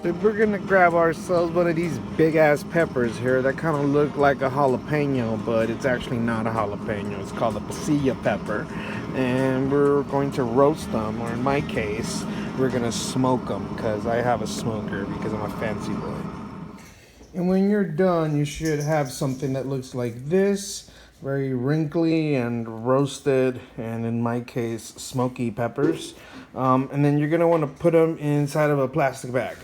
We're gonna grab ourselves one of these big ass peppers here that kind of look like a jalapeno, but it's actually not a jalapeno. It's called a pasilla pepper, and we're going to roast them, or in my case, we're gonna smoke them because I have a smoker because I'm a fancy boy. And when you're done, you should have something that looks like this, very wrinkly and roasted, and in my case, smoky peppers. And then you're gonna want to put them inside of a plastic bag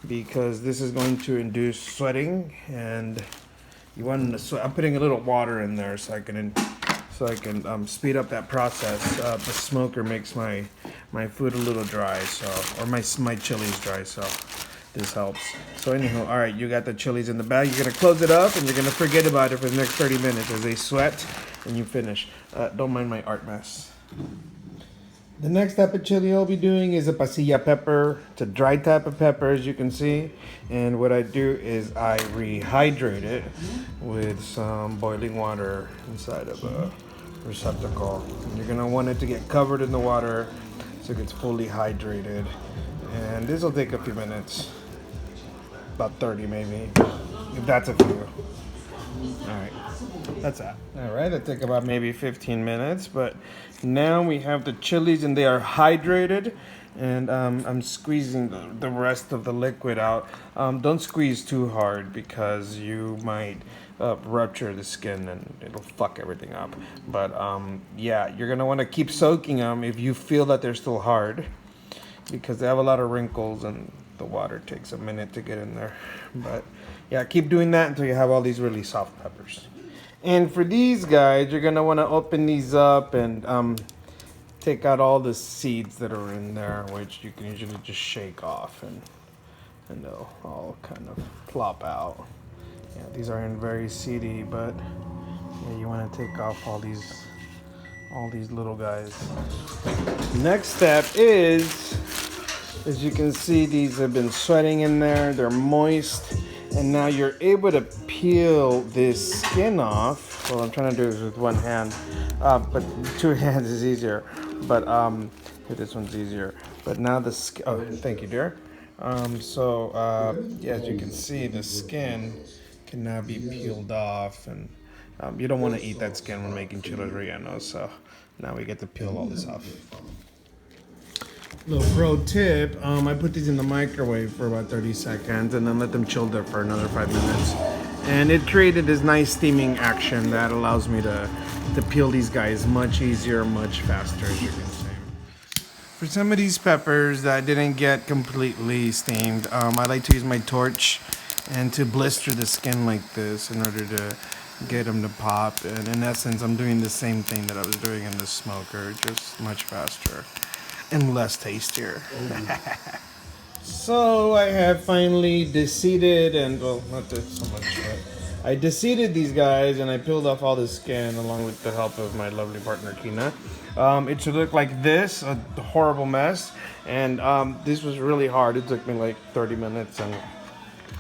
because this is going to induce sweating, and you want them to sweat. I'm putting a little water in there so I can speed up that process. The smoker makes my food a little dry, or my chilies dry, so this helps. So anyhow, all right, you got the chilies in the bag. You're gonna close it up, and you're gonna forget about it for the next 30 minutes as they sweat, and you finish. Don't mind my art mess. The next type of chili I'll be doing is a pasilla pepper. It's a dry type of pepper, as you can see. And what I do is I rehydrate it with some boiling water inside of a receptacle. And you're gonna want it to get covered in the water so it gets fully hydrated. And this will take a few minutes, about 30 maybe, if that's a few. All right, that's that. All right, that took about maybe 15 minutes, but now we have the chilies and they are hydrated, and I'm squeezing the rest of the liquid out. Don't squeeze too hard because you might rupture the skin and it'll fuck everything up. But yeah, you're gonna want to keep soaking them if you feel that they're still hard, because they have a lot of wrinkles and the water takes a minute to get in there. But yeah, keep doing that until you have all these really soft peppers. And for these guys, you're gonna want to open these up and take out all the seeds that are in there, which you can usually just shake off, and they'll all kind of plop out. Yeah, these aren't very seedy, but yeah, you want to take off all these little guys. Next step is, as you can see, these have been sweating in there. They're moist. And now you're able to peel this skin off. Well, I'm trying to do this with one hand, but two hands is easier. But this one's easier. But now the skin. Oh, thank you, dear. Yeah, as you can see, the skin can now be peeled off, and you don't want to eat that skin when making chiles rellenos. So now we get to peel all this off. Little pro tip, I put these in the microwave for about 30 seconds and then let them chill there for another 5 minutes. And it created this nice steaming action that allows me to peel these guys much easier, much faster, as you can see. For some of these peppers that didn't get completely steamed, I like to use my torch and to blister the skin like this in order to get them to pop. And in essence, I'm doing the same thing that I was doing in the smoker, just much faster and less tastier. So I have finally deseeded, and well, not so much, but I deseeded these guys and I peeled off all the skin along with the help of my lovely partner Kina. It should look like this, a horrible mess, and this was really hard. It took me like 30 minutes, and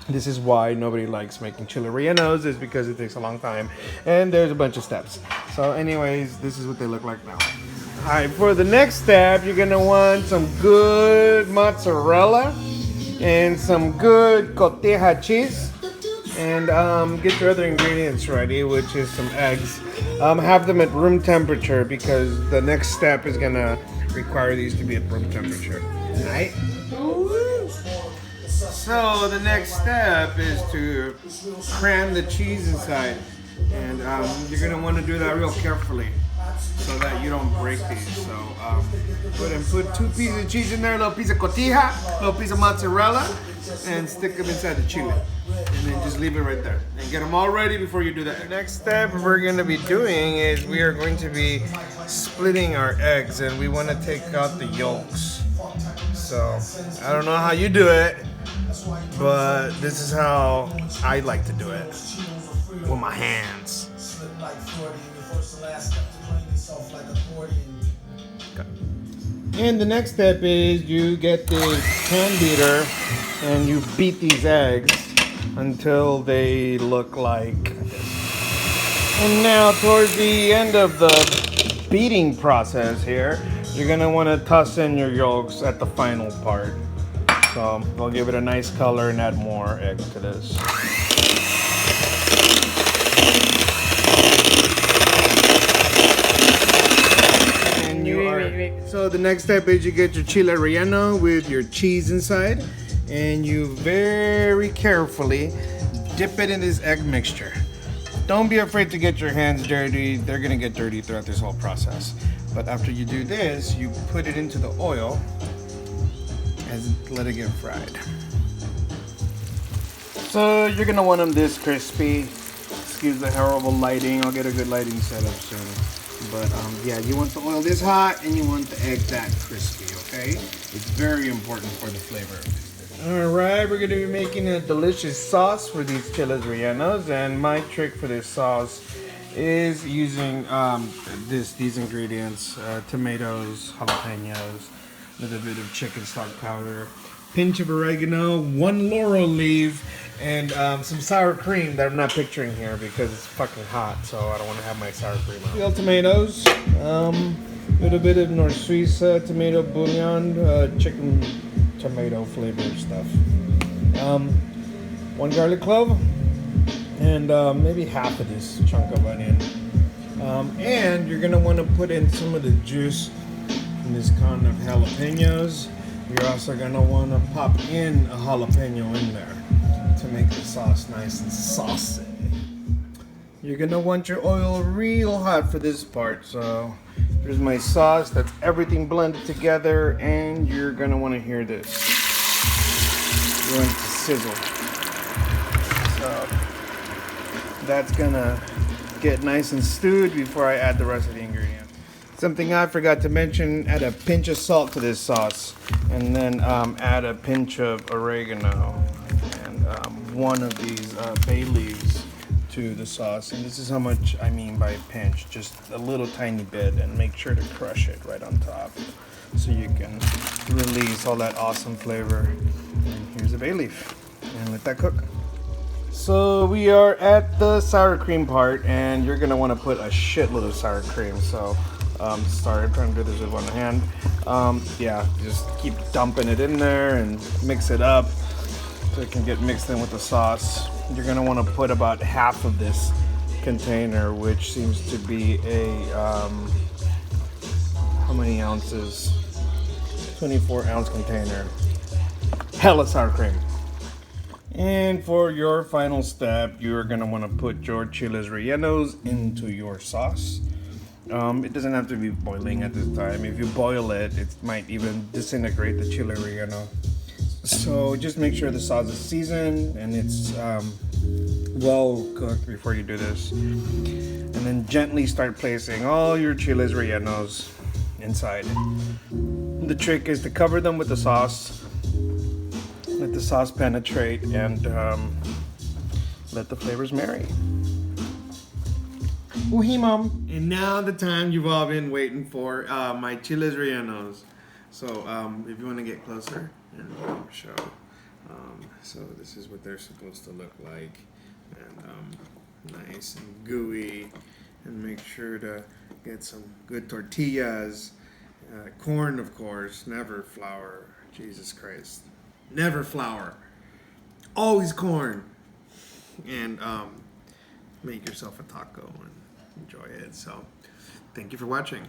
this is why nobody likes making chiles rellenos, is because it takes a long time and there's a bunch of steps. So anyways, this is what they look like now. Alright, for the next step, you're gonna want some good mozzarella and some good cotija cheese, and get your other ingredients ready, which is some eggs. Have them at room temperature because the next step is gonna require these to be at room temperature. Alright? So the next step is to cram the cheese inside, and you're gonna want to do that real carefully so that you don't break these. So put 2 pieces of cheese in there, a little piece of cotija, a little piece of mozzarella, and stick them inside the chili. And then just leave it right there. And get them all ready before you do that. The next step we're going to be doing is we are going to be splitting our eggs, and we want to take out the yolks. So I don't know how you do it, but this is how I like to do it, with my hands. And the next step is you get this hand beater and you beat these eggs until they look like this. And now towards the end of the beating process here, you're gonna want to toss in your yolks at the final part. So we'll give it a nice color and add more egg to this. And you are. So the next step is you get your chile relleno with your cheese inside, and you very carefully dip it in this egg mixture. Don't be afraid to get your hands dirty. They're gonna get dirty throughout this whole process. But after you do this, you put it into the oil and let it get fried. So you're gonna want them this crispy. Excuse the horrible lighting. I'll get a good lighting setup soon. But yeah, you want the oil this hot and you want the egg that crispy, okay? It's very important for the flavor. All right, we're gonna be making a delicious sauce for these chiles rellenos, and my trick for this sauce is using these ingredients: tomatoes, jalapenos, a little bit of chicken stock powder, pinch of oregano, 1 laurel leaf, and some sour cream that I'm not picturing here because it's fucking hot, so I don't want to have my sour cream out. Peeled tomatoes, little bit of North Swiss tomato bouillon, chicken tomato flavored stuff. 1 garlic clove, and maybe half of this chunk of onion. And you're gonna want to put in some of the juice in this kind of jalapenos. You're also gonna want to pop in a jalapeno in there to make the sauce nice and saucy. You're gonna want your oil real hot for this part. So here's my sauce. That's everything blended together, and you're gonna want to hear this. You're going to sizzle. So that's gonna get nice and stewed before I add the rest of the ingredients. Something I forgot to mention: add a pinch of salt to this sauce, and then add a pinch of oregano and 1 of these bay leaves to the sauce. And this is how much I mean by pinch, just a little tiny bit, and make sure to crush it right on top so you can release all that awesome flavor. And here's a bay leaf, and let that cook. So we are at the sour cream part, and you're gonna want to put a shitload of sour cream. So sorry, I'm trying to do this with 1 hand. Yeah, just keep dumping it in there and mix it up so it can get mixed in with the sauce. You're gonna want to put about half of this container, which seems to be a how many ounces? 24-ounce container. Hella sour cream. And for your final step, you're gonna want to put your chiles rellenos into your sauce. It doesn't have to be boiling at this time. If you boil it, it might even disintegrate the chile relleno. So just make sure the sauce is seasoned and it's well cooked before you do this. And then gently start placing all your chiles rellenos inside. The trick is to cover them with the sauce. Let the sauce penetrate and let the flavors marry. Ooh, mom. And now the time you've all been waiting for, my chiles rellenos. So if you want to get closer and show, so this is what they're supposed to look like, and nice and gooey, and make sure to get some good tortillas, corn of course, never flour, Jesus Christ, never flour, always corn, and make yourself a taco and enjoy it. So thank you for watching.